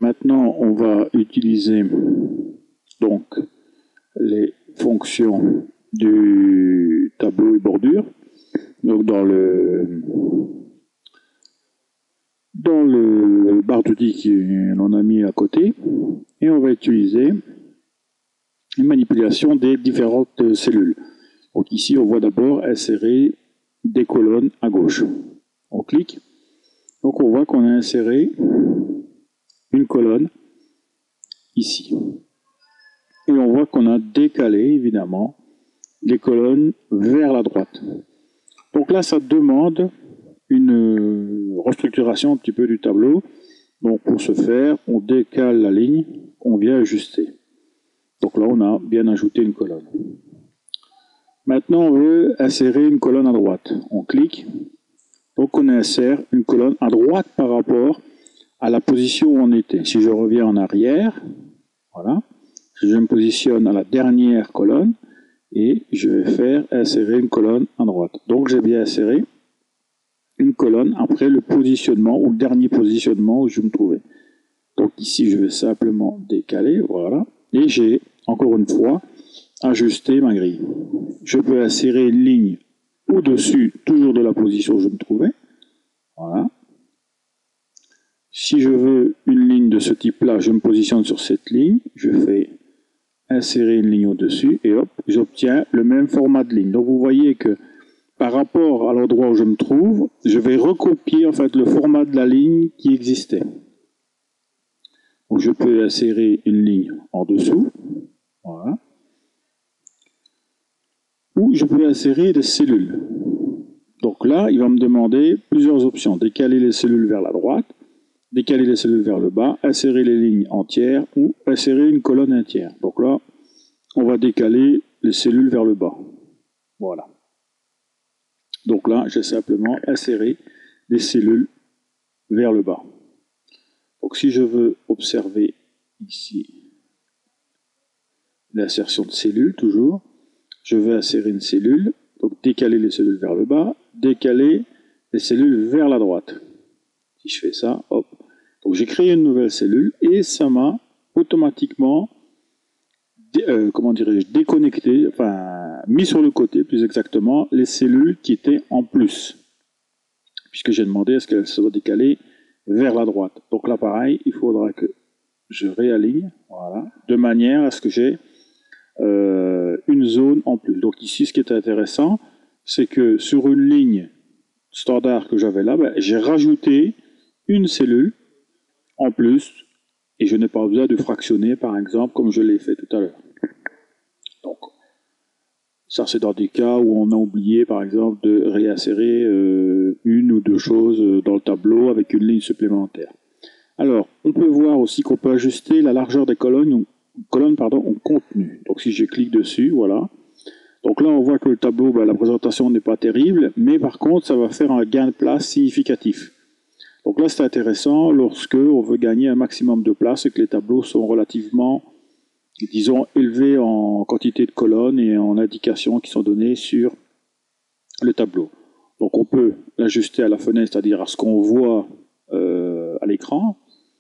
Maintenant, on va utiliser donc les fonctions du tableau et bordure. Donc dans le barre d'outils qu'on a mis à côté, et on va utiliser une manipulation des différentes cellules. Donc ici, on voit d'abord insérer des colonnes à gauche. On clique. Donc on voit qu'on a inséré une colonne ici. Et on voit qu'on a décalé, évidemment, les colonnes vers la droite. Donc là, ça demande une restructuration un petit peu du tableau. Donc pour ce faire, on décale la ligne qu'on vient ajuster. Donc là, on a bien ajouté une colonne. Maintenant, on veut insérer une colonne à droite. On clique. Donc on insère une colonne à droite par rapport à la position où on était. Si je reviens en arrière, voilà, je me positionne à la dernière colonne et je vais faire insérer une colonne à droite. Donc j'ai bien inséré une colonne après le positionnement ou le dernier positionnement où je me trouvais. Donc ici, je vais simplement décaler, voilà, et j'ai encore une fois ajusté ma grille. Je peux insérer une ligne au-dessus, toujours de la position où je me trouvais. Voilà. Si je veux une ligne de ce type-là, je me positionne sur cette ligne, je fais insérer une ligne au-dessus et hop, j'obtiens le même format de ligne. Donc vous voyez que par rapport à l'endroit où je me trouve, je vais recopier en fait le format de la ligne qui existait. Donc je peux insérer une ligne en dessous, voilà. Ou je peux insérer des cellules. Donc là, il va me demander plusieurs options. Décaler les cellules vers la droite, décaler les cellules vers le bas, insérer les lignes entières ou insérer une colonne entière. Donc là, on va décaler les cellules vers le bas. Voilà. Donc là, j'ai simplement inséré des cellules vers le bas. Donc si je veux observer ici l'insertion de cellules, toujours, je vais insérer une cellule, donc décaler les cellules vers le bas, décaler les cellules vers la droite. Si je fais ça, hop. Donc j'ai créé une nouvelle cellule et ça m'a automatiquement déconnecté, enfin mis sur le côté plus exactement, les cellules qui étaient en plus. Puisque j'ai demandé à ce qu'elles soient décalées vers la droite. Donc là pareil, il faudra que je réaligne, voilà, de manière à ce que j'ai une zone en plus. Donc ici, ce qui est intéressant, c'est que sur une ligne standard que j'avais là, j'ai rajouté une cellule en plus et je n'ai pas besoin de fractionner, par exemple, comme je l'ai fait tout à l'heure. Donc, ça, c'est dans des cas où on a oublié, par exemple, de réinsérer une ou deux choses dans le tableau avec une ligne supplémentaire. Alors, on peut voir aussi qu'on peut ajuster la largeur des colonnes en contenu. Donc si je clique dessus, voilà. Donc là, on voit que le tableau, la présentation n'est pas terrible, mais par contre, ça va faire un gain de place significatif. Donc là, c'est intéressant lorsque on veut gagner un maximum de place et que les tableaux sont relativement, disons, élevés en quantité de colonnes et en indications qui sont données sur le tableau. Donc on peut l'ajuster à la fenêtre, c'est-à-dire à ce qu'on voit à l'écran.